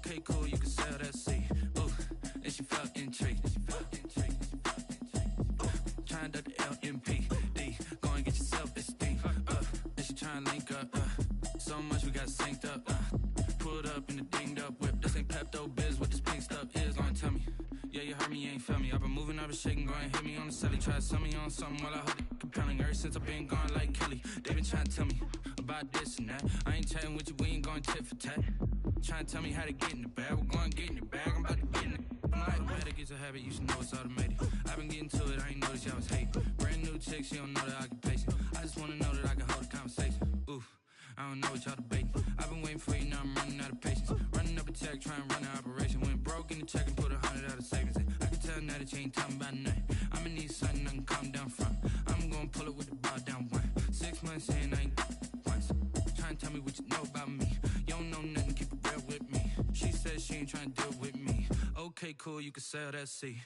Okay, cool, you can sail that sea. Ooh, and she felt intrigued. Trying to the LMPD. Go and get your self-esteem. And she trying to link up. So much we got synced up. Pulled up in the dinged up whip. This ain't Pepto-Biz, what this pink stuff is. Gonna tell me. Yeah, you heard me, you ain't felt me. I've been moving, I've been shaking, go and hit me on the celly. Try to sell me on something while I hold it compelling. Ever since I've been gone like Kelly, they been trying to tell me about this and that. I ain't chatting with you, we ain't going tit for tat. Trying to tell me how to get in the bag. We're going to get in your bag, I'm about to get in it. I'm like, the way that gets a habit, you should know it's automated. I've been getting to it, I ain't noticed y'all was hating. Brand new chick, she don't know the occupation. I just wanna know that I can hold a conversation. Oof, I don't know what y'all debating. I've been waiting for you, now I'm running out of patience. Running up a check, trying to run an operation. Went broke in the check and put 100 out of savings in. I can tell now that you ain't talking about nothing. I'ma need something I can calm down from. I'm gonna pull it with the ball down one. 6 months in, I ain't once. Trying to tell me what you know about me. You don't know nothing, keep it real with me. She said she ain't trying to deal with me. Okay, cool, you can sail that sea.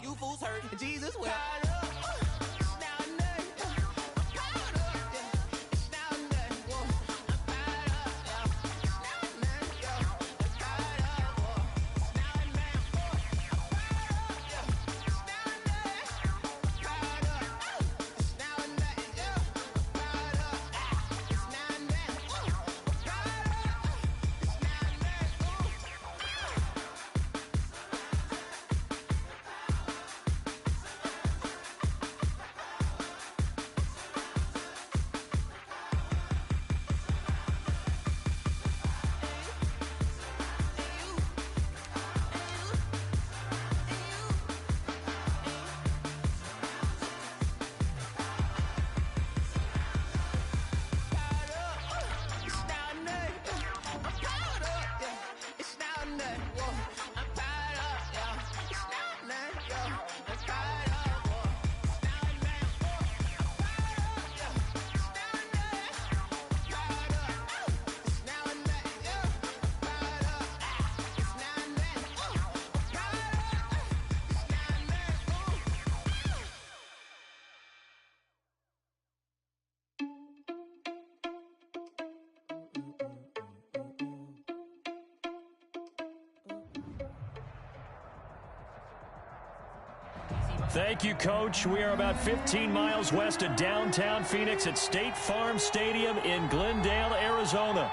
You fools hurt. Jesus will. Thank you, Coach. We are about 15 miles west of downtown Phoenix at State Farm Stadium in Glendale, Arizona.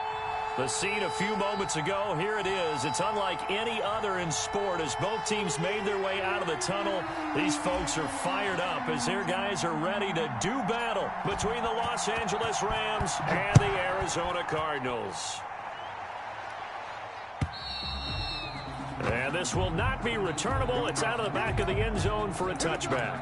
The scene a few moments ago, here it is. It's unlike any other in sport as both teams made their way out of the tunnel. These folks are fired up as their guys are ready to do battle between the Los Angeles Rams and the Arizona Cardinals. And this will not be returnable. It's out of the back of the end zone for a touchback.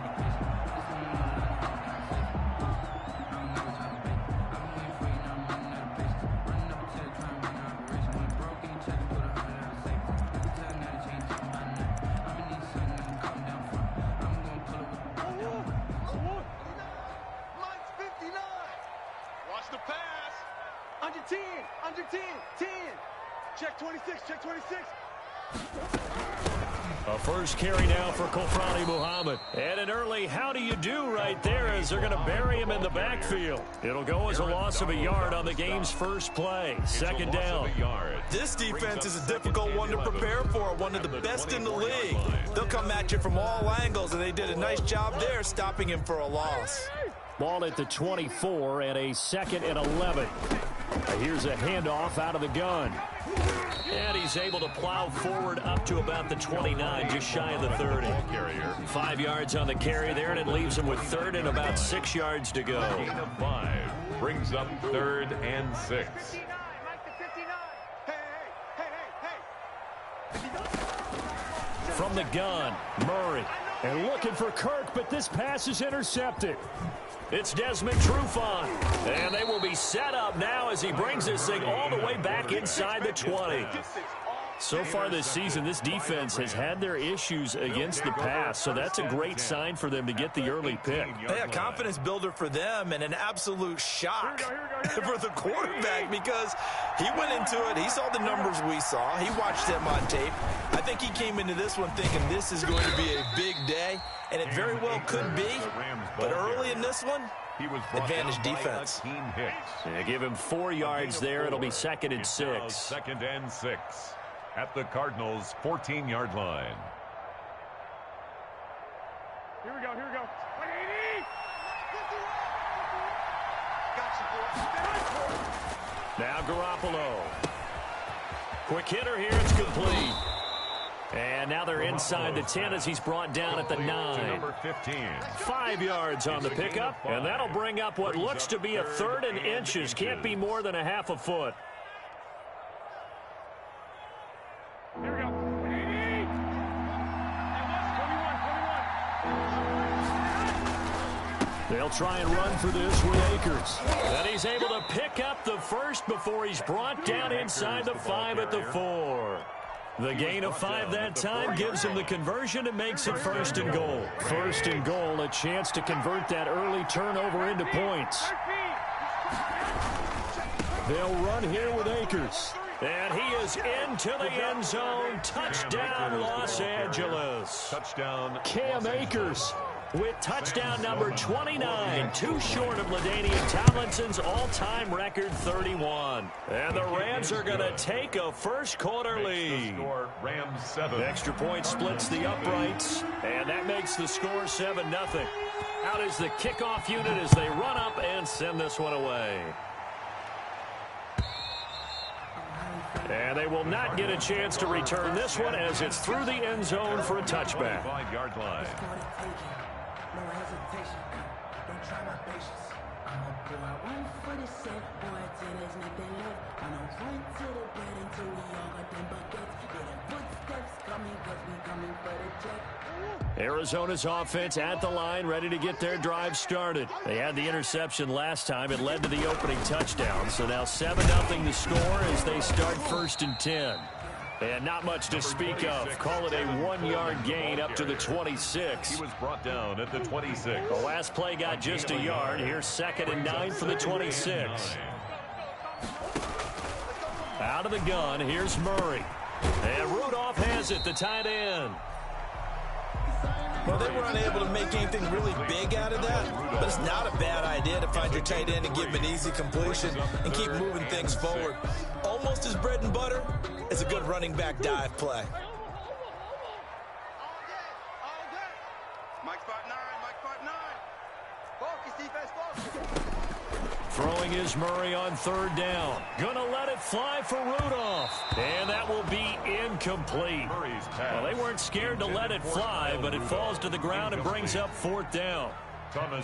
the pass. Under 10, under 10, 10. Check 26, check 26. A first carry now for Kofrani Muhammad. And an early how do you do right there as they're going to bury him in the backfield. It'll go as a loss of a yard on the game's first play. Second down. This defense is a difficult one to prepare for, one of the best in the league. They'll come at you from all angles, and they did a nice job there stopping him for a loss. Ball at the 24 and a 2nd and 11. Here's a handoff out of the gun. And he's able to plow forward up to about the 29, just shy of the 30. 5 yards on the carry there, and it leaves him with 3rd and about 6 yards to go. Gain of 5 brings up 3rd and 6. From the gun, Murray. And looking for Kirk, but this pass is intercepted. It's Desmond Trufant. And they will be set up now as he brings this thing all the way back inside the 20. So far this season, this defense has had their issues against the pass, so that's a great sign for them to get the early pick. Yeah, confidence builder for them and an absolute shock for the quarterback because he went into it. He saw the numbers we saw. He watched them on tape. I think he came into this one thinking this is going to be a big day, and it very well could be. But early in this one, advantage defense. Yeah, give him 4 yards there. It'll be 2nd and 6. 2nd and 6 at the Cardinals' 14-yard line. Here we go, here we go. 180. Now Garoppolo. Quick hitter here, it's complete. And now they're inside the 10 as he's brought down at the 9. Number 15. 5 yards on the pickup, and that'll bring up what looks to be a 3rd and inches. Can't be more than a half a foot. Here we go. 180. They'll try and run for this with Akers. And he's able to pick up the first before he's brought down inside the 5 at the 4. The gain of 5 that time gives him the conversion and makes it 1st and goal. 1st and goal, a chance to convert that early turnover into points. They'll run here with Akers. And he is into the end zone. Touchdown, Los Angeles. Touchdown, Cam Akers with touchdown number 29, too short of LaDainian Tomlinson's all-time record 31. And the Rams are going to take a first-quarter lead. Score, Rams 7. Extra point splits the uprights, and that makes the score 7-0. Out is the kickoff unit as they run up and send this one away. And they will not get a chance to return this one as it's through the end zone for a touchback. 5-yard line. No hesitation, don't try my patience. I'ma pull out 1 for the set, boy, till there's nothing left. I'ma run to the bed until we all got them buckets. Yeah, the footsteps coming, cause we coming for the check. Arizona's offense at the line, ready to get their drive started. They had the interception last time. It led to the opening touchdown. So now 7-0 the score as they start 1st and 10. And not much to speak of. Call it a 1-yard gain up to the 26. He was brought down at the 26. The last play got just a yard. Here's 2nd and 9 for the 26. Out of the gun, here's Murray. And Rudolph has it, the tight end. Well, they were unable to make anything really big out of that, but it's not a bad idea to find your tight end and give him an easy completion and keep moving things forward. Almost as bread and butter as a good running back dive play. Mike spot 9, Mike spot 9. Focus, defense, focus. Throwing is Murray on 3rd down. Gonna let it fly for Rudolph. And that will be incomplete. Well, they weren't scared to let it fly, but it falls to the ground and brings up 4th down.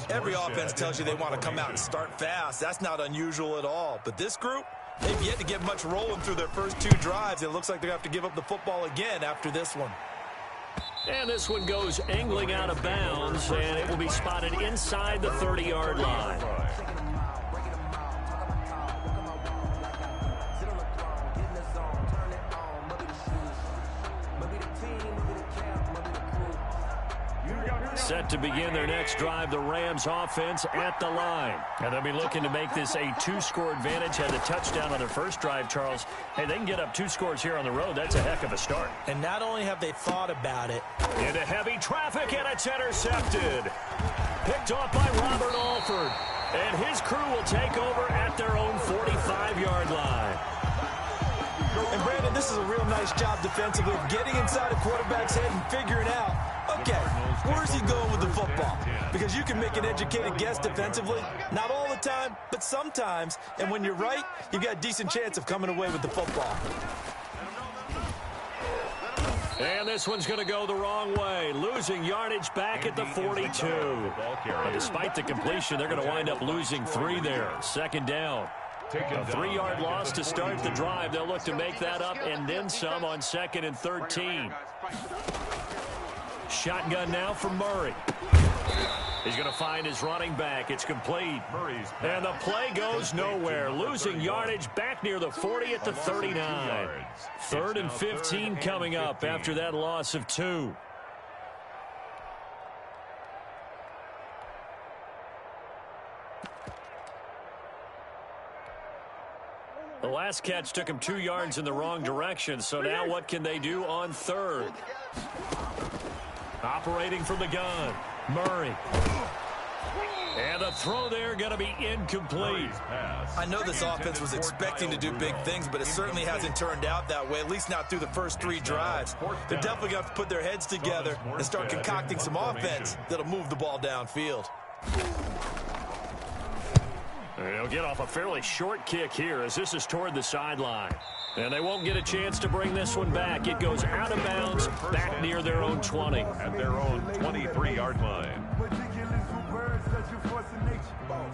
Every offense tells you they want to come out and start fast. That's not unusual at all. But this group, they've yet to get much rolling through their first 2 drives. It looks like they're going to have to give up the football again after this one. And this one goes angling out of bounds, and it will be spotted inside the 30-yard line. Set to begin their next drive, the Rams offense at the line. And they'll be looking to make this a 2-score advantage. Had the touchdown on their first drive, Charles. Hey, they can get up 2 scores here on the road. That's a heck of a start. And not only have they thought about it. Into heavy traffic, and it's intercepted. Picked off by Robert Alford. And his crew will take over at their own 45-yard line. And, Brandon, this is a real nice job defensively of getting inside a quarterback's head and figuring out, okay, where's he going with the football? Because you can make an educated guess defensively. Not all the time, but sometimes. And when you're right, you've got a decent chance of coming away with the football. And this one's going to go the wrong way, losing yardage back at the 42. But despite the completion, they're going to wind up losing 3 there. Second down. A 3-yard loss to start the drive. They'll look to make that up and then some on 2nd and 13. Shotgun now for Murray. He's going to find his running back. It's complete. And the play goes nowhere. Losing yardage back near the 40 at the 39. 3rd and 15 coming up after that loss of 2. The last catch took him 2 yards in the wrong direction, so now what can they do on 3rd? Operating from the gun, Murray. And the throw there going to be incomplete. I know this offense was expecting to do big things, but it certainly hasn't turned out that way, at least not through the first 3 drives. They're definitely going to have to put their heads together and start concocting some offense that'll move the ball downfield. They'll get off a fairly short kick here as this is toward the sideline. And they won't get a chance to bring this one back. It goes out of bounds back near their own 20. At their own 23-yard line.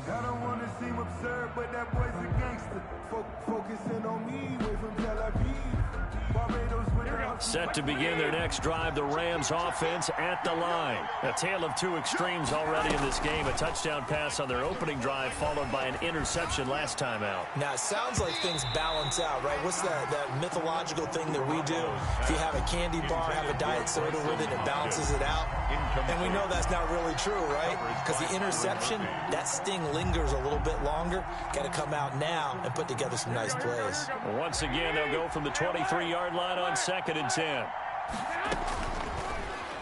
I don't want to seem absurd, but that boy's a gangster. Focusing on me, away from Tel Aviv. Set to begin their next drive, the Rams offense at the line. A tale of 2 extremes already in this game. A touchdown pass on their opening drive followed by an interception last time out. Now, it sounds like things balance out, right? What's that mythological thing that we do? If you have a candy bar, have a diet soda with it, it balances it out. And we know that's not really true, right? Because the interception, that sting lingers a little bit longer. Got to come out now and put together some nice plays. Once again, they'll go from the 23-yard line on 2nd and 10.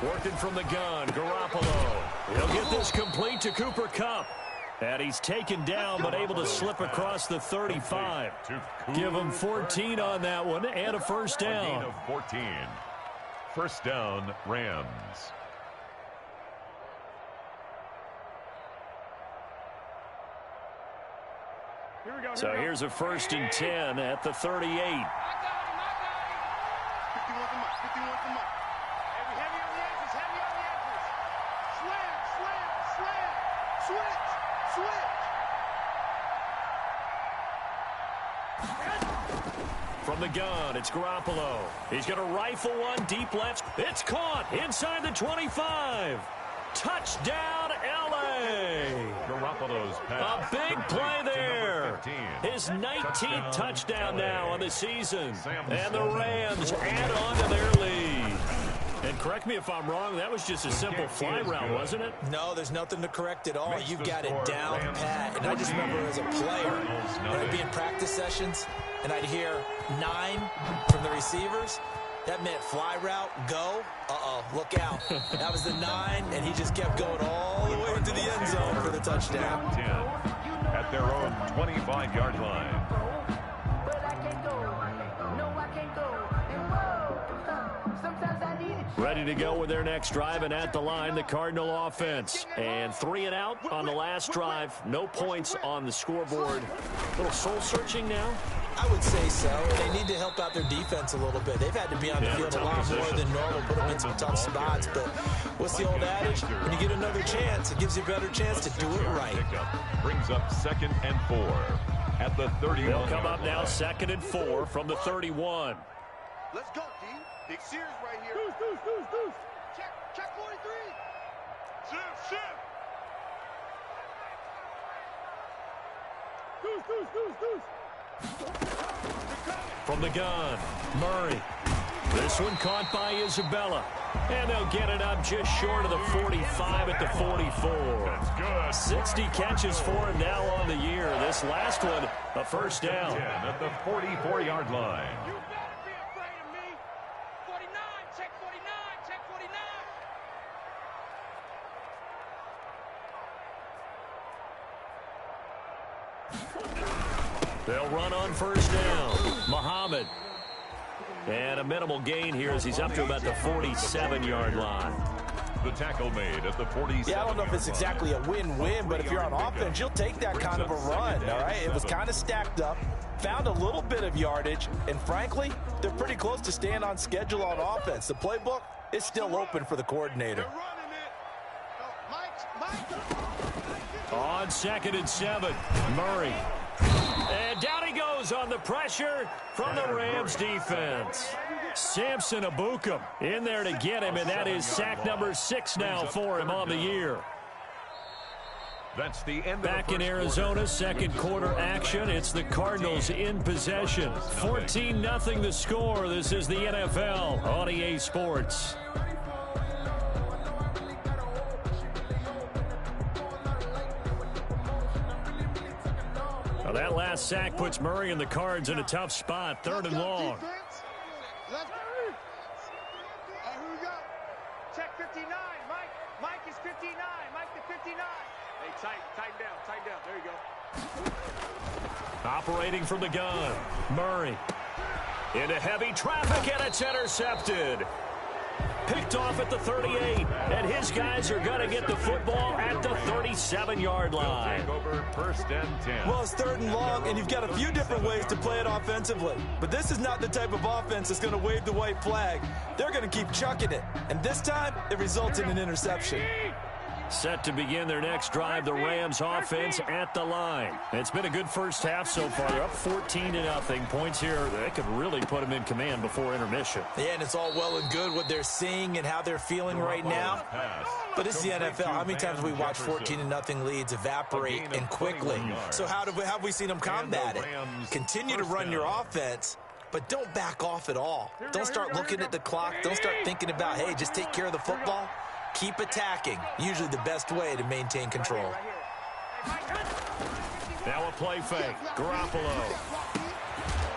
Working from the gun, Garoppolo. He'll get this complete to Cooper Kupp. And he's taken down but able to slip across the 35. Give him 14 on that one and a first down. A gain of 14. First down, Rams. So here's a 1st and 10 at the 38. From the gun, it's Garoppolo. He's going to rifle one deep left. It's caught inside the 25. Touchdown, L.A. Garoppolo's pass. A big play there. His 19th touchdown now on the season. And the Rams add on to their lead. And correct me if I'm wrong, that was just a simple fly route, wasn't it? No, there's nothing to correct at all. You've got it down pat. And I just remember as a player, when I'd be in practice sessions, and I'd hear 9 from the receivers, that meant fly route, go. Uh-oh, look out. That was the 9, and he just kept going all the way into the end zone for the touchdown. 10 at their own 25-yard line. Ready to go with their next drive, and at the line, the Cardinal offense. And 3 and out on the last drive. No points on the scoreboard. A little soul-searching now? I would say so. They need to help out their defense a little bit. They've had to be on the field a lot more than normal, put them in some tough spots. But what's the old adage? When you get another chance, it gives you a better chance to do it right. Brings up 2nd and 4 at the 31. They'll come up now 2nd and 4 from the 31. Let's go, D. Big Sears right here. Deuce. Check 43. Shift. Deuce. From the gun, Murray. This one caught by Isabella. And they'll get it up just short of the 45 at the 44. That's good. 60 catches for him now on the year. This last one, a first down. At the 44-yard line. You better be afraid of me. 49, check 49, check 49. They'll run on first down. Muhammad. And a minimal gain here as he's up to about the 47-yard line. The tackle made at the 47. Yeah, I don't know if it's exactly a win-win, but if you're on offense, you'll take that kind of a run, all right? It was kind of stacked up, found a little bit of yardage, and frankly, they're pretty close to staying on schedule on offense. The playbook is still open for the coordinator. On 2nd and 7, Murray. And down he goes on the pressure from the Rams defense. Samson Ebukam in there to get him, and that is sack number 6 now for him on the year. That's the end. Back in Arizona, second quarter action. It's the Cardinals in possession. 14-0 the score. This is the NFL on EA Sports. Well, that last sack puts Murray and the Cards in a tough spot. 3rd and long. Let's go. Who we got? Check 59. Mike is 59. Mike the 59. Hey, tighten down. There you go. Operating from the gun. Murray. Into heavy traffic, and it's intercepted. Picked off at the 38, and his guys are going to get the football at the 37-yard line. Over 1st and 10. Well, it's 3rd and long, and you've got a few different ways to play it offensively. But this is not the type of offense that's going to wave the white flag. They're going to keep chucking it. And this time, it results in an interception. Set to begin their next drive, the Rams offense at the line. It's been a good first half so far. They're up 14-0. Points here, they could really put them in command before intermission. Yeah, and it's all well and good what they're seeing and how they're feeling right now. But it's the NFL. How many times have we watched 14-0 leads evaporate and quickly? So how have we seen them combat it? Continue to run your offense, but don't back off at all. Don't start looking at the clock. Don't start thinking about, hey, just take care of the football. Keep attacking. Usually the best way to maintain control. Now a play fake. Garoppolo.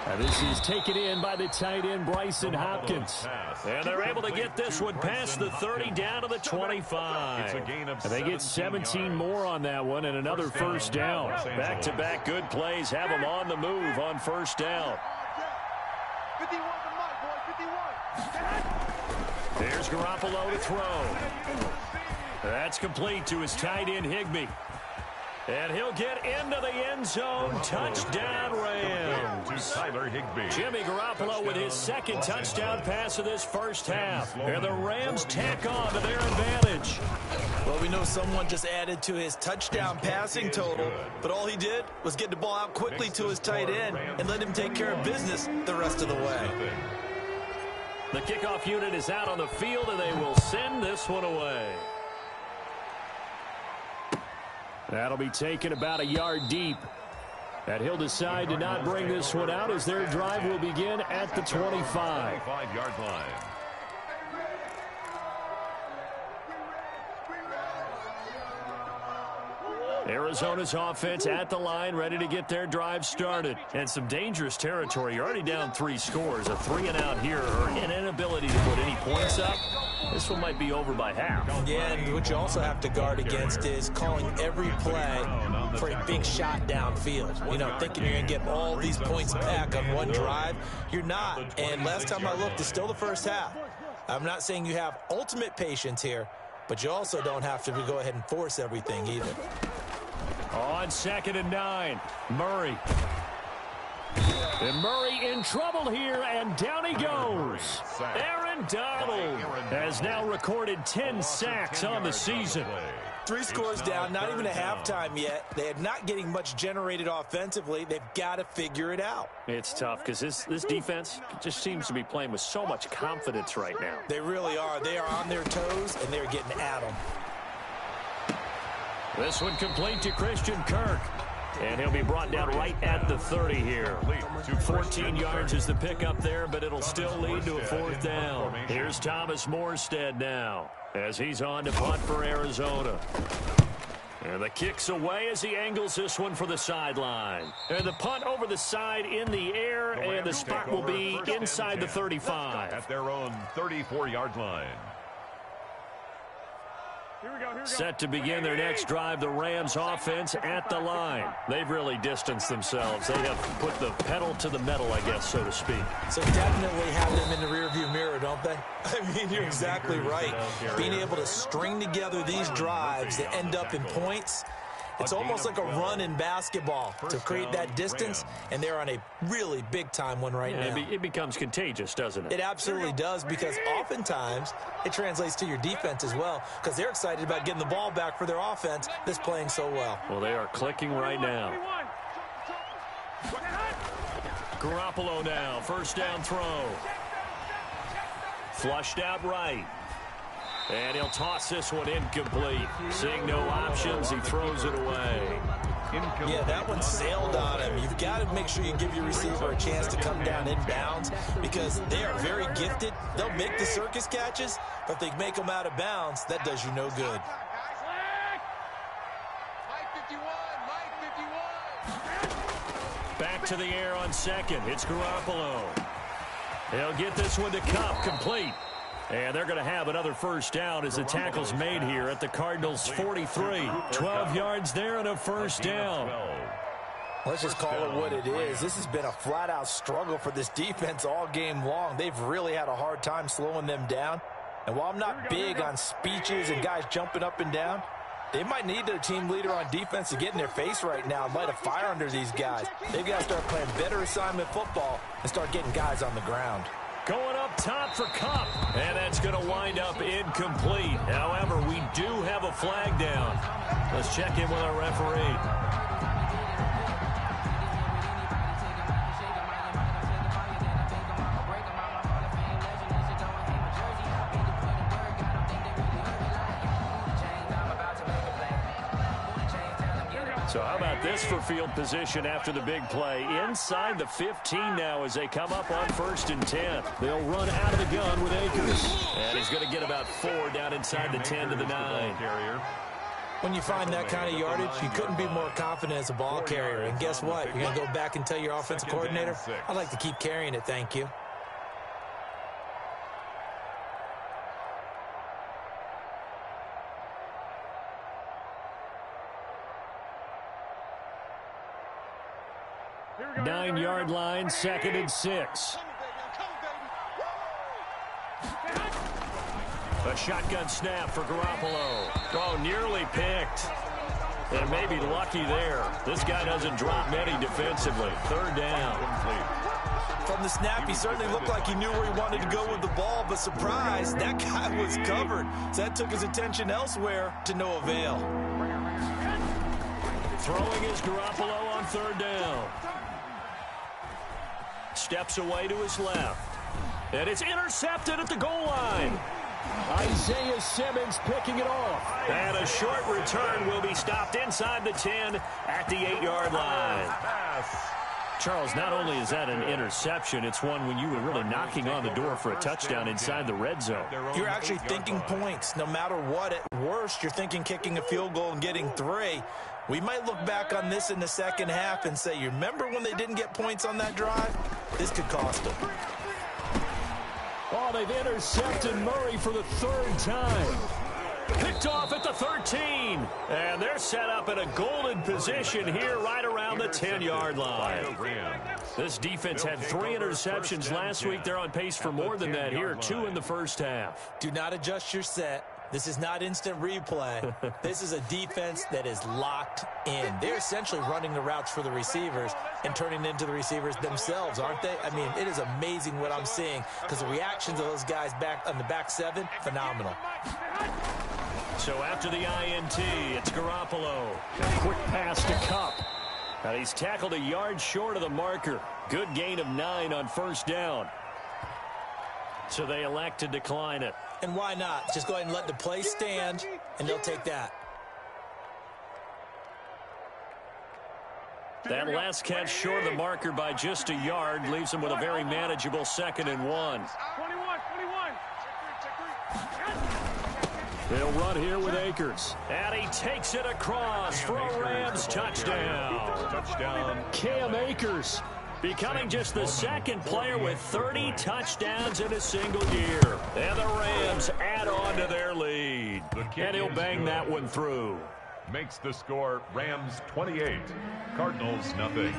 And this is taken in by the tight end, Bryson Hopkins. And they're able to get this one past the 30 down to the 25. And they get 17 more on that one and another first down. Back-to-back good plays have them on the move on first down. 51 to Mike, boy, 51. There's Garoppolo to throw. That's complete to his tight end, Higbee. And he'll get into the end zone. Touchdown, Rams. Tyler Higbee. Jimmy Garoppolo with his 2nd touchdown pass of this first half. And the Rams tack on to their advantage. Well, we know someone just added to his touchdown passing total, but all he did was get the ball out quickly to his tight end and let him take care of business the rest of the way. The kickoff unit is out on the field, and they will send this one away. That'll be taken about a yard deep. And he'll decide to not bring this one out as their drive will begin at the 25. 25-yard line. Arizona's offense at the line, ready to get their drive started. And some dangerous territory. You're already down 3 scores. A 3-and-out here, or an inability to put any points up. This one might be over by half. Yeah, and what you also have to guard against is calling every play for a big shot downfield. You know, thinking you're going to get all these points back on one drive. You're not. And last time I looked, it's still the first half. I'm not saying you have ultimate patience here, but you also don't have to go ahead and force everything either. On 2nd and 9, Murray. And Murray in trouble here, and down he goes. Aaron Donald has now recorded 10 sacks on the season. 3 scores down, not even a halftime yet. They are not getting much generated offensively. They've got to figure it out. It's tough because this defense just seems to be playing with so much confidence right now. They really are. They are on their toes, and they're getting at them. This one complete to Christian Kirk. And he'll be brought down right at the 30 here. 14 yards is the pickup there, but it'll still lead to a 4th down. Here's Thomas Morstead now as he's on to punt for Arizona. And the kick's away as he angles this one for the sideline. And the punt over the side in the air, and the spot will be inside the 35. At their own 34-yard line. Set to begin their next drive, the Rams offense at the line. They've really distanced themselves. They have put the pedal to the metal, I guess, so to speak. So definitely have them in the rearview mirror, don't they? I mean, you're exactly right. Being able to string together these drives that end up in points, it's almost like a run in basketball to create that distance, and they're on a really big-time one right now. It becomes contagious, doesn't it? It absolutely does, because oftentimes it translates to your defense as well, because they're excited about getting the ball back for their offense that's playing so well. Well, they are clicking right now. Garoppolo now, 1st down throw. Flushed out right. And he'll toss this one incomplete. Seeing no options, he throws it away. Yeah, that one sailed on him. You've got to make sure you give your receiver a chance to come down in bounds, because they are very gifted. They'll make the circus catches, but if they make them out of bounds, that does you no good. Back to the air on 2nd. It's Garoppolo. He'll get this one to Kupp, complete. And they're going to have another 1st down as the tackle's made here at the Cardinals' 43. 12 yards there and a 1st down. Let's just call it what it is. This has been a flat-out struggle for this defense all game long. They've really had a hard time slowing them down. And while I'm not big on speeches and guys jumping up and down, they might need their team leader on defense to get in their face right now and light a fire under these guys. They've got to start playing better assignment football and start getting guys on the ground. Going up top for Kupp, and that's going to wind up incomplete. However, we do have a flag down. Let's check in with our referee. So how about this for field position after the big play? Inside the 15 now as they come up on 1st and 10. They'll run out of the gun with Akers. And he's going to get about 4 down inside the 10 to the 9. When you find that kind of yardage, you couldn't be more confident as a ball carrier. And guess what? You're going to go back and tell your offensive coordinator, I'd like to keep carrying it, thank you. Nine-yard line, 2nd and 6. A shotgun snap for Garoppolo. Oh, nearly picked. And maybe lucky there. This guy doesn't drop many defensively. 3rd down. From the snap, he certainly looked like he knew where he wanted to go with the ball, but surprise, that guy was covered. So that took his attention elsewhere to no avail. Throwing is Garoppolo on 3rd down. Steps away to his left. And it's intercepted at the goal line. Isaiah Simmons picking it off. And a short return will be stopped inside the 10 at the 8-yard line. Charles, not only is that an interception, it's one when you were really knocking on the door for a touchdown inside the red zone. You're actually thinking points. No matter what, at worst, you're thinking kicking a field goal and getting 3. We might look back on this in the second half and say, you remember when they didn't get points on that drive? This could cost them. Oh, they've intercepted Murray for the 3rd time. Picked off at the 13. And they're set up in a golden position here right around the 10-yard line. This defense had 3 interceptions last week. They're on pace for more than that here, 2 in the first half. Do not adjust your set. This is not instant replay. This is a defense that is locked in. They're essentially running the routes for the receivers and turning into the receivers themselves, aren't they? I mean, it is amazing what I'm seeing because the reactions of those guys back on the back 7, phenomenal. So after the INT, it's Garoppolo. A quick pass to Kupp. And he's tackled a yard short of the marker. Good gain of 9 on 1st down. So they elect to decline it. And why not? Just go ahead and let the play stand, and they'll take that. That last catch short of the marker by just a yard leaves him with a very manageable 2nd and 1. 21. They'll run here with Akers. And he takes it across for a Rams touchdown. Cam Akers becoming just the 2nd player with 30 touchdowns in a single year. And the Rams add on to their lead. And he'll bang that one through. Makes the score Rams 28, Cardinals nothing.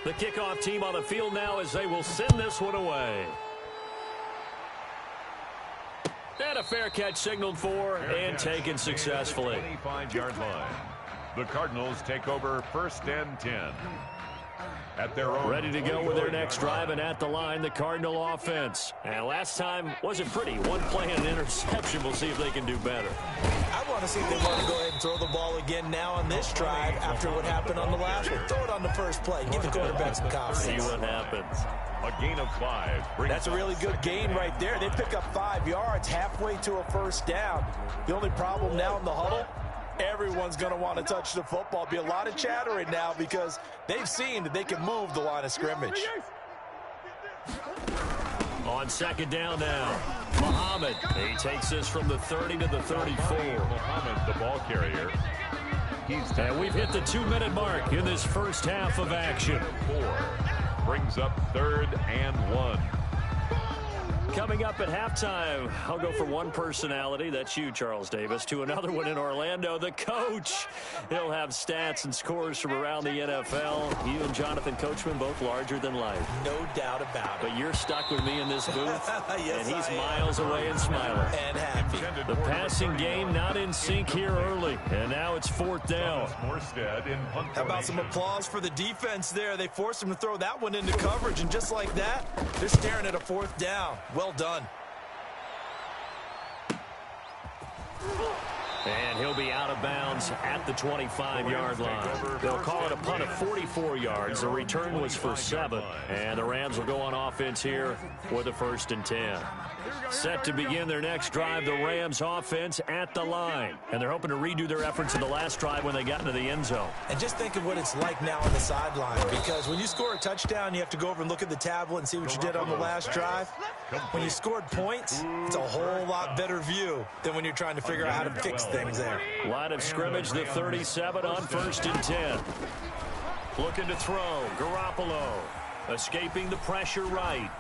The kickoff team on the field now as they will send this one away. And a fair catch signaled for and taken successfully. 25-yard line. The Cardinals take over 1st and 10. At their own. Ready to go with their next drive, and at the line, the Cardinal offense. And last time wasn't pretty. One play and an interception. We'll see if they can do better. I want to see if they want to go ahead and throw the ball again now on this drive after what happened on the last one. Throw it on the first play. Give the quarterback some confidence. See what happens. A gain of 5. That's a really good gain right there. They pick up 5 yards halfway to a 1st down. The only problem now in the huddle, everyone's going to want to touch the football. Be a lot of chattering now because they've seen that they can move the line of scrimmage. On 2nd down now, Muhammad. He takes this from the 30 to the 34. Muhammad, the ball carrier. And we've hit the 2-minute mark in this first half of action. 4 brings up 3rd and 1. Coming up at halftime, I'll go from one personality, that's you, Charles Davis, to another one in Orlando, the coach. He'll have stats and scores from around the NFL. You and Jonathan Coachman, both larger than life. No doubt about it. But you're stuck with me in this booth, yes, and he's miles away and smiling. And happy. The passing game not in sync here early, and now it's 4th down. How about some applause for the defense there? They forced him to throw that one into coverage, and just like that, they're staring at a 4th down. Well done. And he'll be out of bounds at the 25-yard line. They'll call it a punt of 44 yards. The return was for 7. And the Rams will go on offense here with a 1st and 10. Set to begin their next drive, the Rams offense at the line. And they're hoping to redo their efforts in the last drive when they got into the end zone. And just think of what it's like now on the sideline, because when you score a touchdown, you have to go over and look at the tablet and see what you did on the last drive. When you scored points, it's a whole lot better view than when you're trying to figure out how to fix things there. Line of scrimmage, the 37 on 1st and 10. Looking to throw, Garoppolo. Escaping the pressure right.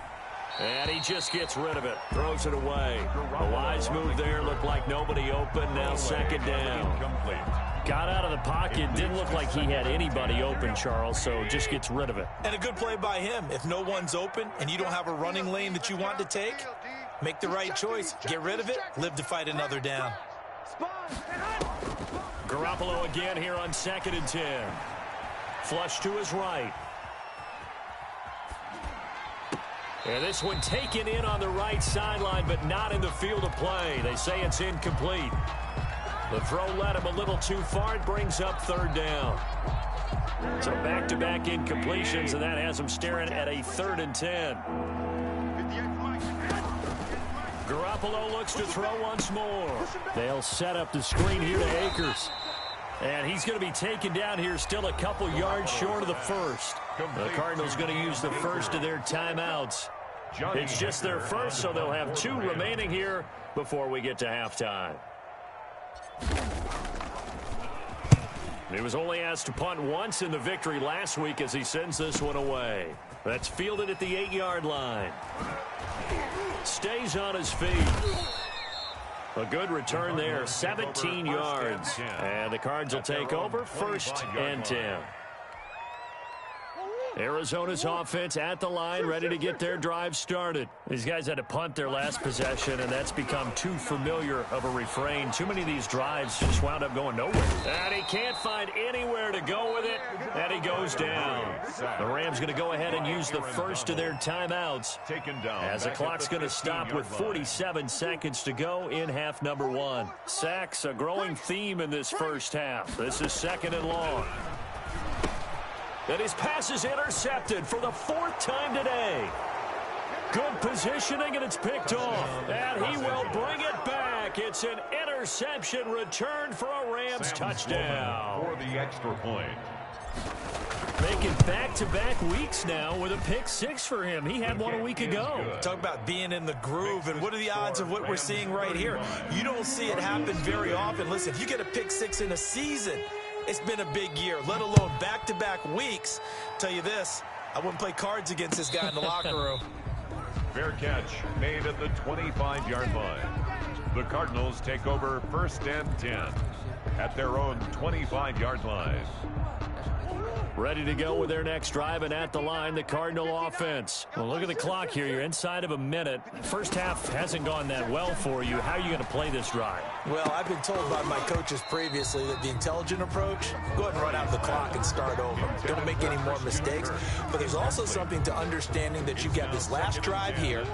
And he just gets rid of it. Throws it away. A wise move there. Looked like nobody open. Now 2nd down. Got out of the pocket. Didn't look like he had anybody open, Charles, so just gets rid of it. And a good play by him. If no one's open and you don't have a running lane that you want to take, make the right choice. Get rid of it. Live to fight another down. Garoppolo again here on 2nd and 10. Flush to his right. And this one taken in on the right sideline, but not in the field of play. They say it's incomplete. The throw led him a little too far. It brings up 3rd down. So back-to-back incompletions, and that has him staring at a 3rd and 10. Garoppolo looks to throw once more. They'll set up the screen here to Akers. And he's going to be taken down here still a couple yards short of the 1st. The Cardinals going to use the first of their timeouts. It's just their first, so they'll have 2 remaining here before we get to halftime. He was only asked to punt once in the victory last week as he sends this one away. That's fielded at the 8-yard line. Stays on his feet. A good return there, 17 yards. And the Cards will take over 1st and 10. Arizona's offense at the line, ready to get their drive started. These guys had to punt their last possession, and that's become too familiar of a refrain. Too many of these drives just wound up going nowhere. And he can't find anywhere to go with it, and he goes down. The Rams going to go ahead and use the first of their timeouts as the clock's going to stop with 47 seconds to go in half number 1. Sacks, a growing theme in this first half. This is 2nd and long. And his pass is intercepted for the 4th time today. Good positioning, and it's picked off. And he will bring it back. It's an interception. interception returned for a Rams touchdown. For the extra point. Making back-to-back weeks now with a pick six for him. He had one a week ago. Talk about being in the groove, and what are the odds of what we're seeing right here? You don't see it happen very often. Listen, if you get a pick six in a season, it's been a big year, let alone back-to-back weeks. Tell you this, I wouldn't play cards against this guy in the locker room. Fair catch made at the 25-yard line. The Cardinals take over 1st and 10 at their own 25-yard line. Ready to go with their next drive, and at the line, the Cardinal offense. Well, look at the clock here. You're inside of a minute. First half hasn't gone that well for you. How are you going to play this drive? Well, I've been told by my coaches previously that the intelligent approach, go ahead and run out the clock and start over. Don't make any more mistakes. But there's also something to understanding that you've got this last drive here.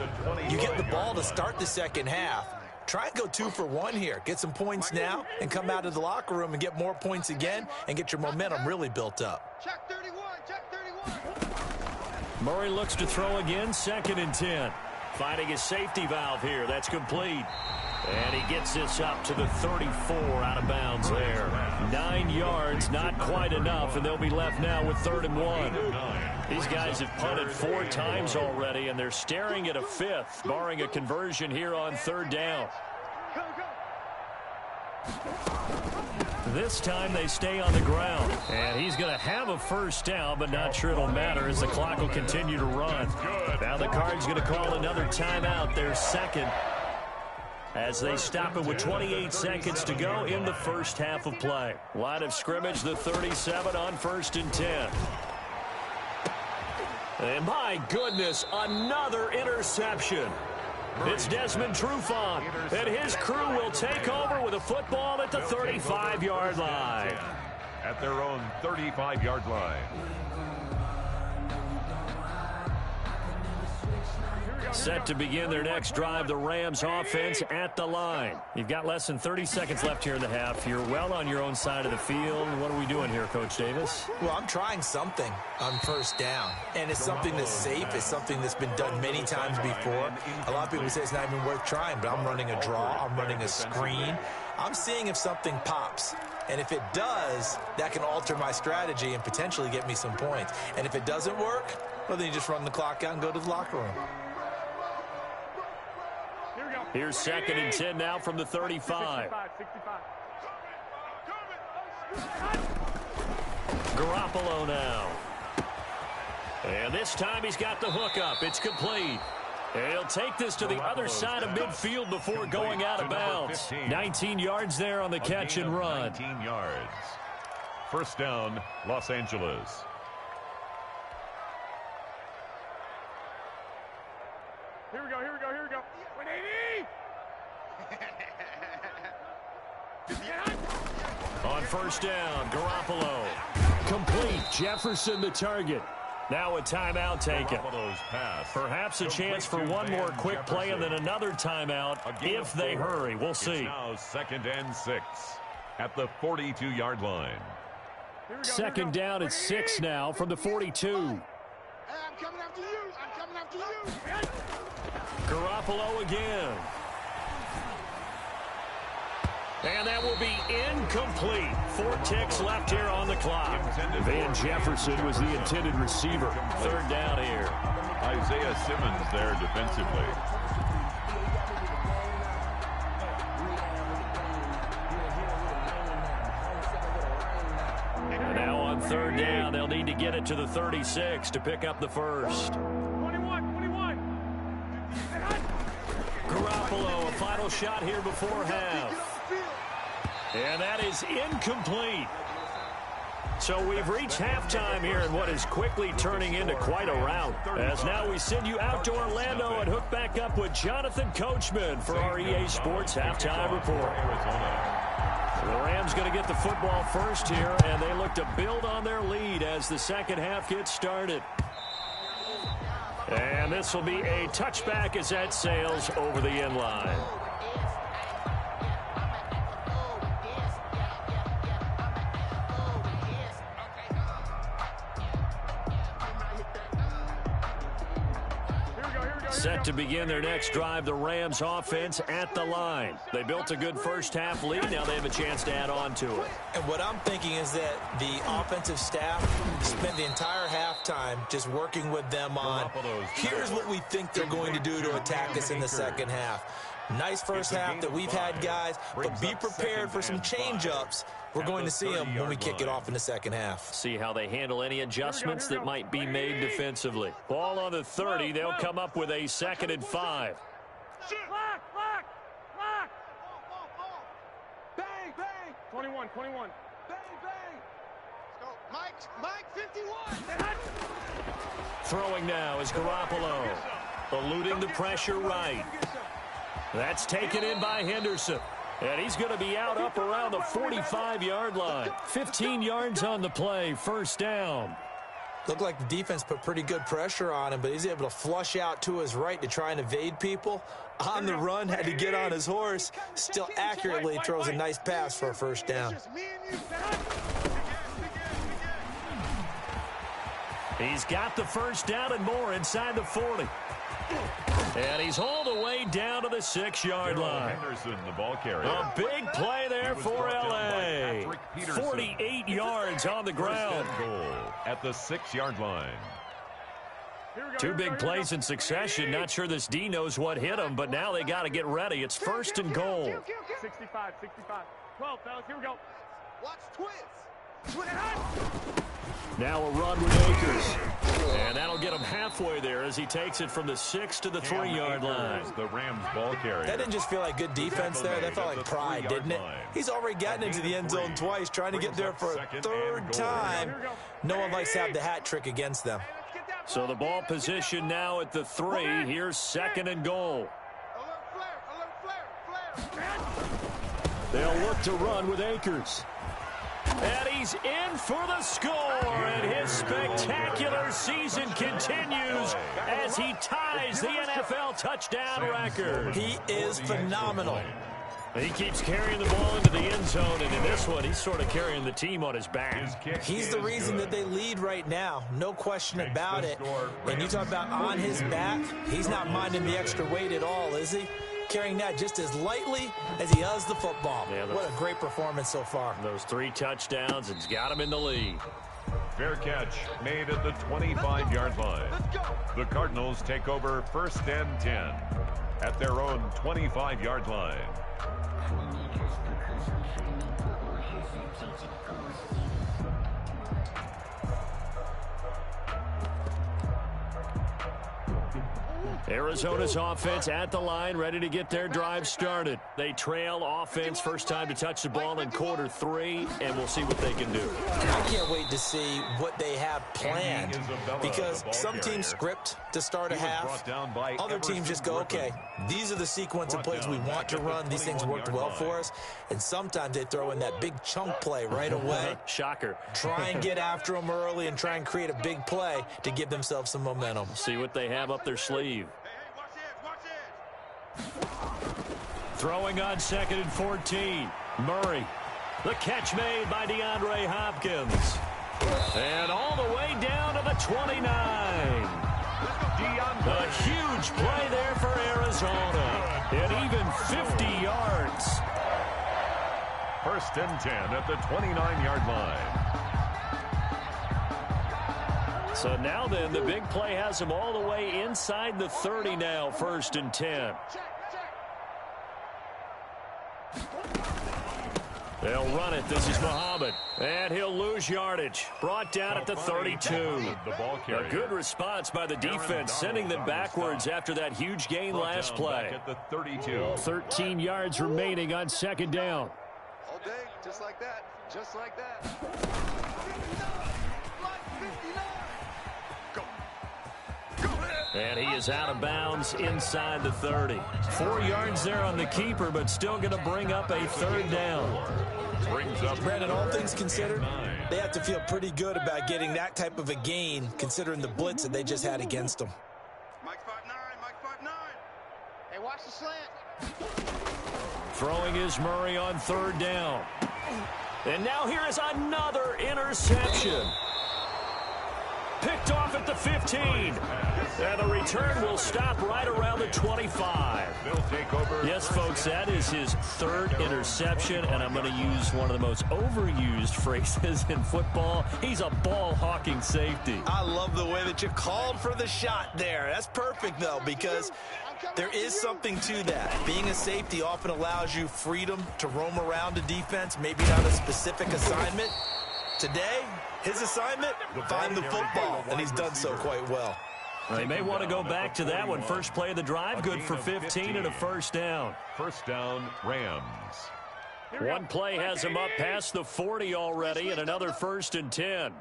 You get the ball to start the second half. Try and go 2 for 1 here. Get some points now and come out of the locker room and get more points again and get your momentum really built up. Check 31, check 31. Murray looks to throw again, 2nd and 10. Finding his safety valve here. That's complete. And he gets this up to the 34 out of bounds there. 9 yards, not quite enough, and they'll be left now with 3rd and 1. These guys have punted 4 times already, and they're staring at a 5th, barring a conversion here on 3rd down. This time they stay on the ground, and he's going to have a 1st down, but not sure it'll matter as the clock will continue to run. Now the Cards going to call another timeout, their 2nd, as they stop it with 28 seconds to go in the first half of play. Line of scrimmage, the 37 on 1st and 10. And my goodness, another interception. It's Desmond Trufant, and his crew will take over with a football at the 35-yard line. At their own 35-yard line. Set to begin their next drive, the Rams offense at the line. You've got less than 30 seconds left here in the half. You're well on your own side of the field. What are we doing here, Coach Davis? Well, I'm trying something on 1st down, and it's something that's safe. It's something that's been done many times before. A lot of people say it's not even worth trying, but I'm running a draw. I'm running a screen. I'm seeing if something pops. And if it does, that can alter my strategy and potentially get me some points. And if it doesn't work, well, then you just run the clock out and go to the locker room. Here's 2nd and 10 now from the 35. Garoppolo now. And this time he's got the hook up. It's complete. And he'll take this to the other side of midfield before going out of bounds. 19 yards there on the catch and run. 19 yards. 1st down, Los Angeles. Here we go, here we go, here we go. 180! On 1st down, Garoppolo. Complete. Jefferson the target. Now a timeout taken. Perhaps a chance for one more quick play and then another timeout if they hurry. We'll see. Now 2nd and 6 at the 42-yard line. 2nd down at 6 now from the 42. I'm coming after you. I'm coming after you. Garoppolo again. And that will be incomplete. 4 ticks left here on the clock. Van Jefferson was the intended receiver. 3rd down here. Isaiah Simmons there defensively. And now on 3rd down, they'll need to get it to the 36 to pick up the 1st. 21. Garoppolo, a final shot here before half. And that is incomplete. So we've reached halftime here in what is quickly turning into quite a rout. As now we send you out to Orlando and hook back up with Jonathan Coachman for our EA Sports Halftime Report. The Rams going to get the football first here, and they look to build on their lead as the second half gets started. And this will be a touchback as that sails over the end line. Here we go, here we go. Set to begin their next drive, the Rams offense at the line. They built a good first-half lead. Now they have a chance to add on to it. And what I'm thinking is that the offensive staff spent the entire halftime just working with them on, here's what we think they're going to do to attack us in the second half. Nice first half that we've had, guys, but be prepared for some change-ups. We're going to see them when we kick it off in the second half. See how they handle any adjustments that might be made defensively. Ball on the 30. They'll come up with a 2nd and 5. Bang, bang. 21. Bang, bang. Let's go. Mike, 51. Throwing now is Garoppolo. Eluding the pressure right. That's taken in by Henderson. And he's going to be out up around the 45-yard line. 15 yards on the play, first down. Looked like the defense put pretty good pressure on him, but he's able to flush out to his right to try and evade people. On the run, had to get on his horse. Still accurately throws a nice pass for a first down. He's got the first down and more inside the 40. And he's hauled away down to the 6-yard line. Henderson, the ball carrier. A big play there for L.A. 48 yards on the ground. Goal at the 6-yard line. Two big plays in succession. Not sure this D knows what hit him, but now they got to get ready. It's 1st and goal. 65. 12, fellas, here we go. Watch twins. Now a run with Akers. And that'll get him halfway there as he takes it from the 6 to the 3-yard line. The Rams ball carrier. That didn't just feel like good defense there. That felt like pride, didn't it? He's already gotten into the end zone twice, trying to get there for a 3rd time. No one likes to have the hat trick against them. So the ball position now at the 3. Here's 2nd and goal. They'll look to run with Akers. And he's in for the score, and his spectacular season continues as he ties the NFL touchdown record. He is phenomenal. He keeps carrying the ball into the end zone, and in this one, he's sort of carrying the team on his back. He's the reason that they lead right now, no question about it. And you talk about on his back, he's not minding the extra weight at all, is he? Carrying that just as lightly as he does the football. Yeah, what a great performance so far. Those 3 touchdowns, it's got him in the lead. Fair catch made at the 25-yard line. The Cardinals take over 1st and 10 at their own 25-yard line. Arizona's offense at the line, ready to get their drive started. They trail offense, first time to touch the ball in quarter 3, and we'll see what they can do. I can't wait to see what they have planned, because some teams script to start a half. Other teams just go, okay, these are the sequence of plays we want to run. These things worked well for us. And sometimes they throw in that big chunk play right away. Shocker. Try and get after them early and try and create a big play to give themselves some momentum. See what they have up their sleeve. Throwing on 2nd and 14. Murray. The catch made by DeAndre Hopkins. And all the way down to the 29. A huge play there for Arizona. And even 50 yards. 1st and 10 at the 29-yard line. So now then, the big play has him all the way inside the 30 now, 1st and 10. They'll run it. This is Muhammad. And he'll lose yardage. Brought down at the 32. A good response by the defense, sending them backwards after that huge gain last play. At the 32. 13 yards remaining on 2nd down. All day, just like that. Just like that. And he is out of bounds inside the 30. 4 yards there on the keeper, but still going to bring up a 3rd down. Brandon, all things considered, they have to feel pretty good about getting that type of a gain, considering the blitz that they just had against them. Mike 5'9". Hey, watch the slant. Throwing is Murray on 3rd down. And now here is another interception. Picked off at the 15. And the return will stop right around the 25. Yes, folks, that is his third interception, and I'm going to use one of the most overused phrases in football. He's a ball-hawking safety. I love the way that you called for the shot there. That's perfect, though, because there is something to that. Being a safety often allows you freedom to roam around a defense, maybe not a specific assignment. Today, his assignment, find the football, and he's done so quite well. They may want to go back to that one. First play of the drive, good for 15 and a first down. First down, Rams. One play has him up past the 40 already, and another 1st and 10.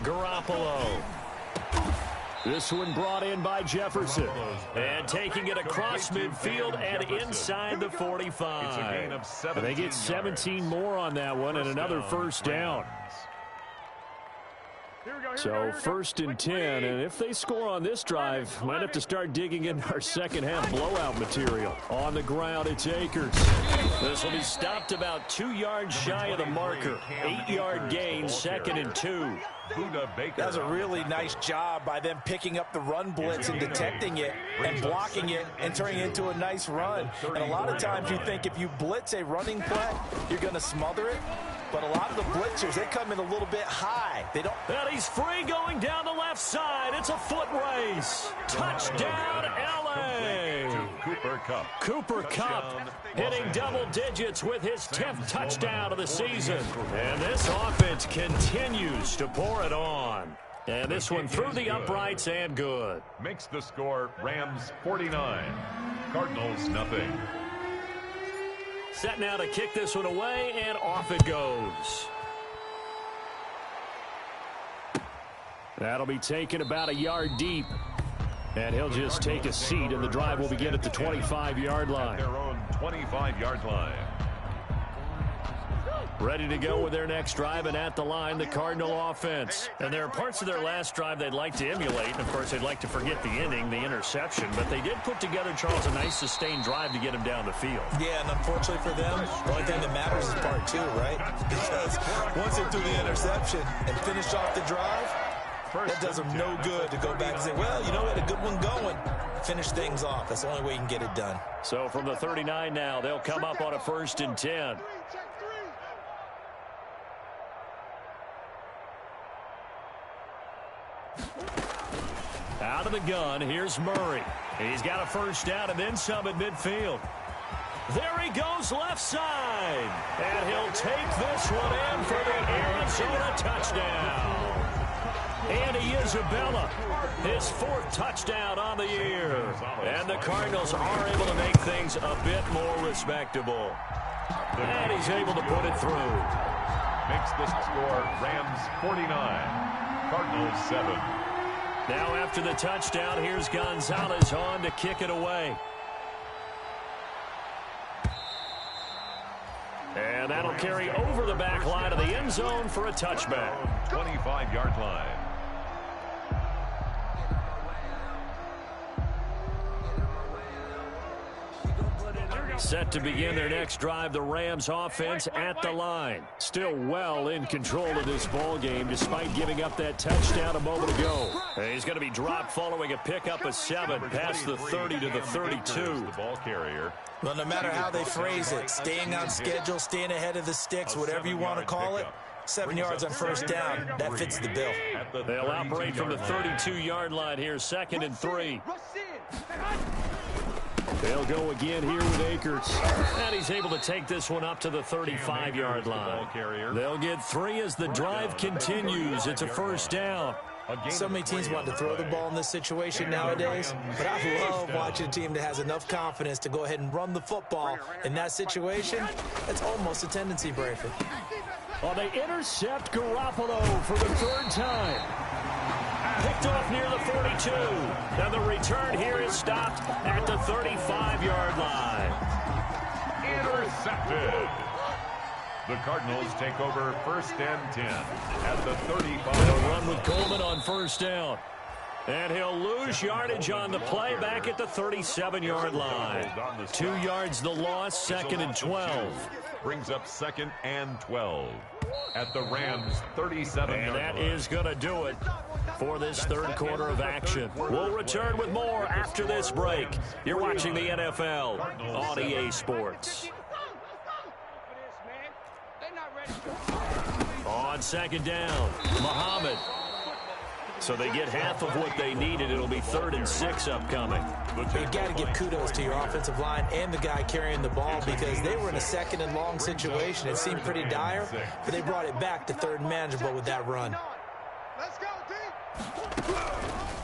Garoppolo. This one brought in by Jefferson. And taking it across midfield and inside the 45. It's a gain of 17 they get 17 more on that one and another first down. So 1st and 10, and if they score on this drive, might have to start digging in our second half blowout material. On the ground, it's Akers. This will be stopped about 2 yards shy of the marker. 8-yard gain, 2nd and 2. That's a really nice job by them picking up the run blitz and detecting it and blocking it and turning it into a nice run. And a lot of times you think if you blitz a running play, you're going to smother it. But a lot of the blitzers, they come in a little bit high. They don't. And he's free going down the left side. It's a foot race. Touchdown, L.A. Cooper Kupp. Cooper Kupp hitting double digits with his 10th touchdown of the season. And this offense continues to pour it on. And this one through the uprights and good. Makes the score Rams 49. Cardinals nothing. Set now to kick this one away, and off it goes. That'll be taken about a yard deep. And he'll just take a seat, and the drive will begin at the 25-yard line. Their own 25-yard line. Ready to go with their next drive, and at the line, the Cardinal offense. And there are parts of their last drive they'd like to emulate. And, of course, they'd like to forget the inning, the interception. But they did put together, Charles, a nice sustained drive to get him down the field. Yeah, and unfortunately for them, the only thing that matters is part 2, right? Because once they threw the interception and finished off the drive, that does them no good to go back and say, well, you know what, a good one going. Finish things off. That's the only way you can get it done. So from the 39 now, they'll come up on a 1st and 10. Out of the gun, here's Murray. He's got a first down and then some at midfield. There he goes left side. And he'll take this one in for the Arizona touchdown. Andy Isabella, his 4th touchdown on the year. And the Cardinals are able to make things a bit more respectable. And he's able to put it through. Makes the score Rams 49, Cardinals 7. Now after the touchdown, here's Gonzalez on to kick it away. And that'll carry over the back line of the end zone for a touchback. 25-yard line. Set to begin their next drive, the Rams offense at the line. Still well in control of this ball game despite giving up that touchdown a moment ago. He's going to be dropped following a pickup of 7 past the 30 to the 32. The ball carrier. Well, no matter how they phrase it, staying on schedule, staying ahead of the sticks, whatever you want to call it, 7 yards on first down, that fits the bill. They'll operate from the 32-yard line here, 2nd and 3. They'll go again here with Akers. And he's able to take this one up to the 35-yard line. They'll get 3 as the drive continues. It's a first down. So many teams want to throw the ball in this situation nowadays, but I love watching a team that has enough confidence to go ahead and run the football. In that situation, it's almost a tendency breaker. Well, they intercept Garoppolo for the 3rd time. Picked off near the 42. And the return here is stopped at the 35-yard line. Intercepted. The Cardinals take over 1st and 10 at the 35. They'll run with Coleman on first down. And he'll lose yardage on the play back at the 37-yard line. 2 yards the loss, 2nd and 12. Brings up 2nd and 12 at the Rams' 37-yard line. And that is going to do it for this third quarter of action. We'll return with more after this break. You're watching the NFL on EA Sports. On 2nd down, Muhammad. So they get half of what they needed. It'll be 3rd and 6 upcoming. You've got to give kudos to your offensive line and the guy carrying the ball because they were in a 2nd and long situation. It seemed pretty dire, but they brought it back to 3rd and manageable with that run. Let's go,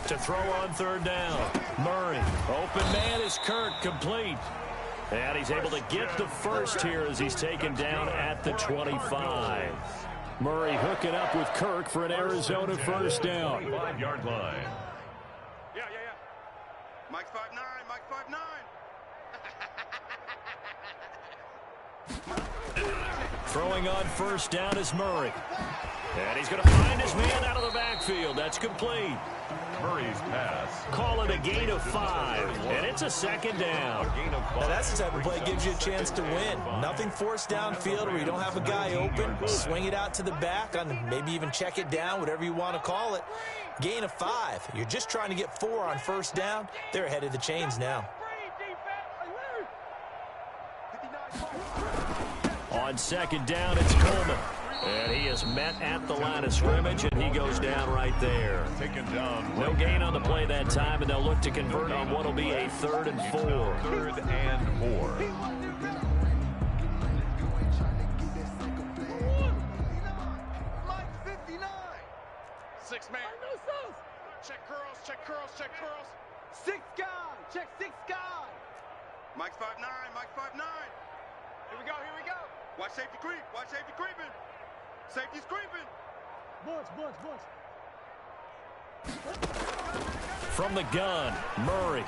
To throw on 3rd down, Murray. Open man is Kirk, complete. And he's able to get the first here as he's taken down at the 25. Murray hooking up with Kirk for an Arizona first down. 5-yard line. Yeah. Mike's 5'9", Mike's 5'9". Throwing on first down is Murray. And he's going to find his man out of the backfield. That's complete. Murray's pass. Call it a gain of 5, and it's a 2nd down. Now that's the type of play that gives you a chance to win. Nothing forced downfield where you don't have a guy open. Swing it out to the back, and maybe even check it down, whatever you want to call it. Gain of 5. You're just trying to get 4 on first down. They're ahead of the chains now. On 2nd down, it's Coleman. And he is met at the line of scrimmage, and he goes down right there. Taken down. No gain on the play that time, and they'll look to convert on what will be a 3rd and 4. 3rd and 4. Mike 59. 6 man. Check curls. 6 guy. Check 6 guy. Mike's 5'9", Mike's 5'9". Here we go. Watch safety creep. Creeping. Safety's creeping. Bunch. From the gun, Murray.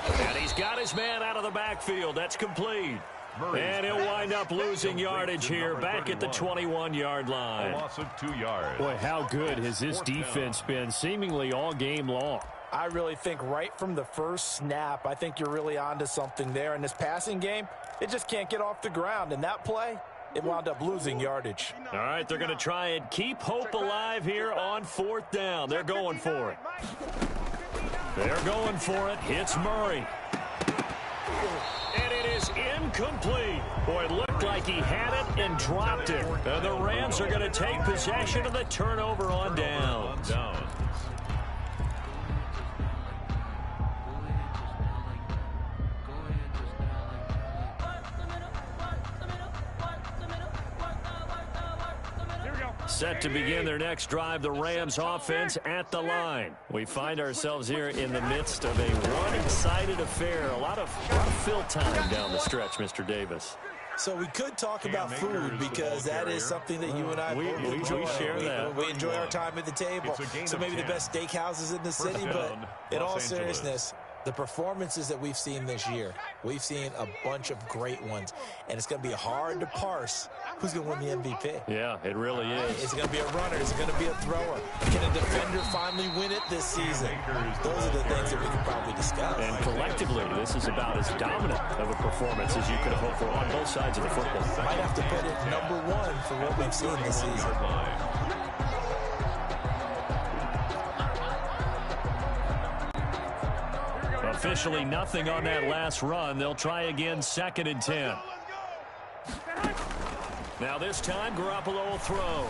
And he's got his man out of the backfield. That's complete. And he'll wind up losing yardage here back at the 21-yard line. A loss of 2 yards. Boy, how good has this defense been seemingly all game long? I really think right from the first snap, I think you're really onto something there. In this passing game, it just can't get off the ground. And that play, it wound up losing yardage. All right, they're going to try and keep hope alive here on 4th down. They're going for it. Hits Murray. And it is incomplete. Boy, it looked like he had it and dropped it. And the Rams are going to take possession of the turnover on downs. Set to begin their next drive, the Rams offense at the line. We find ourselves here in the midst of a one-sided affair. A lot of fill time down the stretch, Mr. Davis. So we could talk about food because that is something that you and I both enjoy. We share that. We enjoy our time at the table. So maybe the best steakhouses in the city, but in all seriousness, the performances that we've seen this year, we've seen a bunch of great ones, and it's going to be hard to parse who's going to win the MVP. Yeah, it really is. Is it going to be a runner? Is it going to be a thrower? Can a defender finally win it this season? Those are the things that we can probably discuss. And collectively, this is about as dominant of a performance as you could have hoped for on both sides of the football. Might have to put it number 1 for what we've seen this season. Officially nothing on that last run. They'll try again, 2nd and 10. Now this time, Garoppolo will throw.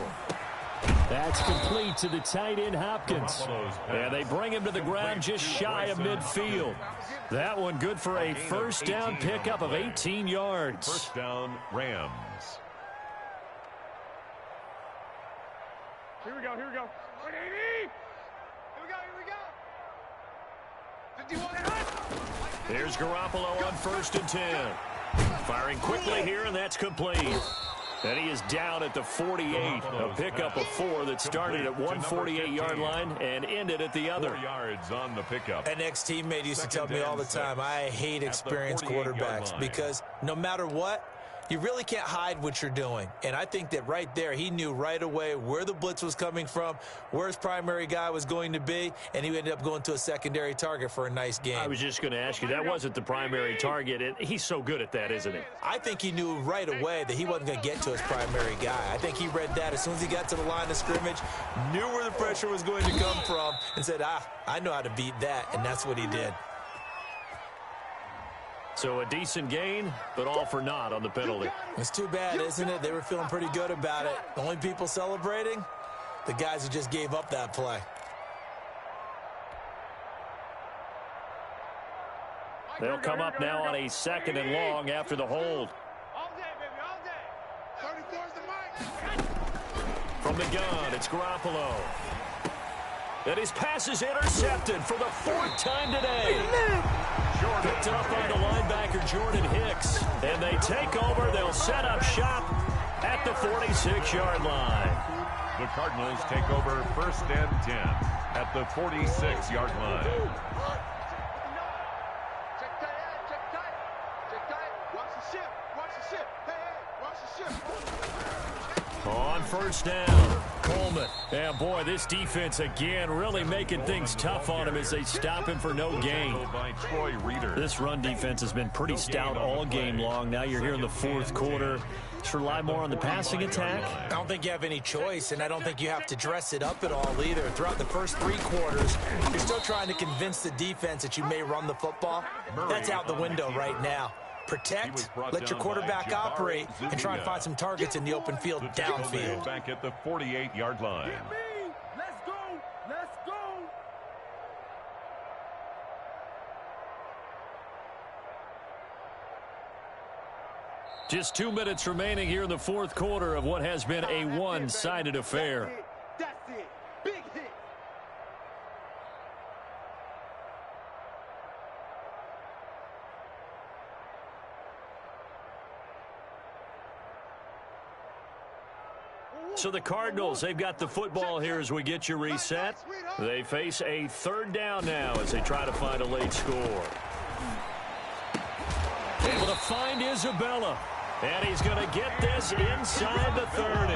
That's complete to the tight end, Hopkins. And they bring him to the ground just shy of midfield. That one good for a first down pickup of 18 yards. First down, Rams. Here we go. Here we go. 51. There's Garoppolo on 1st and 10. Firing quickly here, and that's complete. And he is down at the 48. A pickup of 4 that started at 148-yard line and ended at the other. 4 yards on the pickup. An ex-teammate used to tell me all the time, I hate experienced quarterbacks because no matter what, you really can't hide what you're doing. And I think that right there, he knew right away where the blitz was coming from, where his primary guy was going to be, and he ended up going to a secondary target for a nice game. I was just going to ask you, that wasn't the primary target. He's so good at that, isn't he? I think he knew right away that he wasn't going to get to his primary guy. I think he read that as soon as he got to the line of scrimmage, knew where the pressure was going to come from, and said, I know how to beat that, and that's what he did. So a decent gain, but all for naught on the penalty. It's too bad, isn't it? They were feeling pretty good about it. The only people celebrating, the guys who just gave up that play. They'll come up now on a 2nd and long after the hold. All day, baby, all day. 34's the mic. From the gun, it's Garoppolo. And his pass is intercepted for the 4th time today. Picked up by the linebacker, Jordan Hicks. And they take over. They'll set up shop at the 46-yard line. The Cardinals take over 1st and 10 at the 46-yard line. Check tight. Watch the ship. Hey, watch the ship. On 1st down, Coleman. And boy, this defense again really making things tough on him as they stop him for no gain. This run defense has been pretty stout all game long. Now you're here in the 4th quarter. Just rely more on the passing attack. I don't think you have any choice, and I don't think you have to dress it up at all either. Throughout the first 3 quarters, you're still trying to convince the defense that you may run the football. That's out the window right now. Protect, let your quarterback operate, and try and find some targets in the open field downfield. Back at the 48-yard line. Let's go. Just 2 minutes remaining here in the 4th quarter of what has been a one-sided affair. That's it. Big hit. So the Cardinals, they've got the football here as we get you reset. They face a 3rd down now as they try to find a late score. Able to find Isabella. And he's going to get this inside the 30.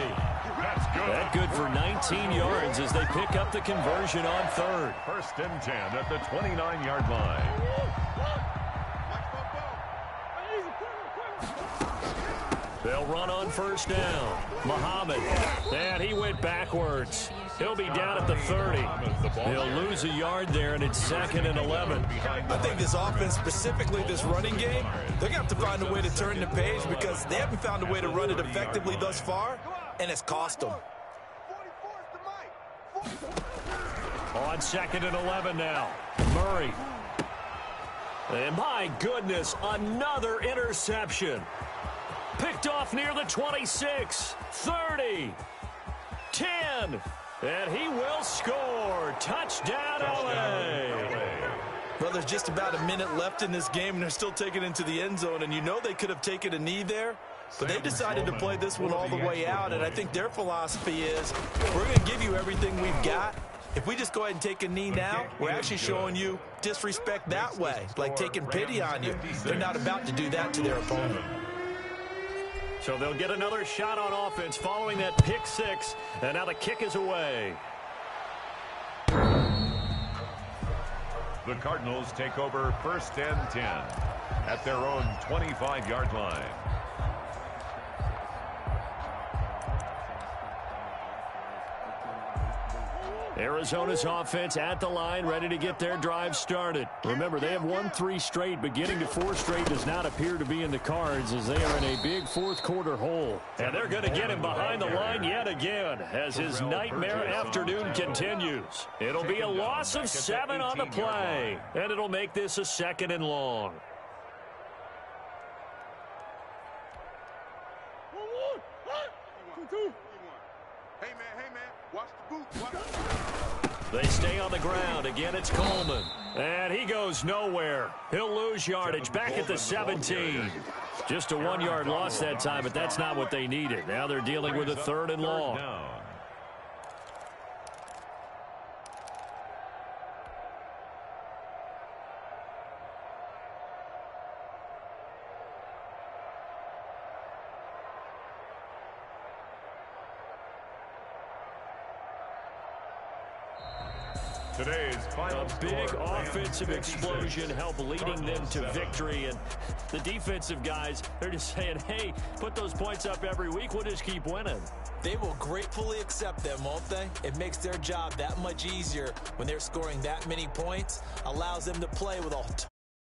That's good. That good for 19 yards as they pick up the conversion on 3rd. 1st and 10 at the 29-yard line. They'll run on 1st down. Muhammad. And he went backwards. He'll be down at the 30. He'll lose a yard there, and it's 2nd and 11. I think this offense, specifically this running game, they're going to have to find a way to turn the page because they haven't found a way to run it effectively thus far, and it's cost them. On 2nd and 11 now. Murray. And my goodness, another interception. Picked off near the 26, 30, 10, and he will score. Touchdown, LA. Well, there's just about a minute left in this game, and they're still taking it into the end zone, and you know they could have taken a knee there, but they decided to play this one all the way out, and I think their philosophy is we're going to give you everything we've got. If we just go ahead and take a knee now, we're actually showing you disrespect that way, like taking pity on you. They're not about to do that to their opponent. So they'll get another shot on offense following that pick 6, and now the kick is away. The Cardinals take over 1st and 10 at their own 25-yard line. Arizona's offense at the line, ready to get their drive started. Remember, they have won 3 straight, but getting to 4 straight does not appear to be in the cards as they are in a big 4th quarter hole. And they're going to get him behind the line yet again as his nightmare afternoon continues. It'll be a loss of 7 on the play, and it'll make this a 2nd and long. Hey, man, watch the boot. They stay on the ground. Again, it's Coleman. And he goes nowhere. He'll lose yardage back at the 17. Just a 1-yard loss that time, but that's not what they needed. Now they're dealing with a 3rd and long. Today's final A big offensive explosion helped leading them to victory. And the defensive guys, they're just saying, hey, put those points up every week. We'll just keep winning. They will gratefully accept them, won't they? It makes their job that much easier when they're scoring that many points. Allows them to play with a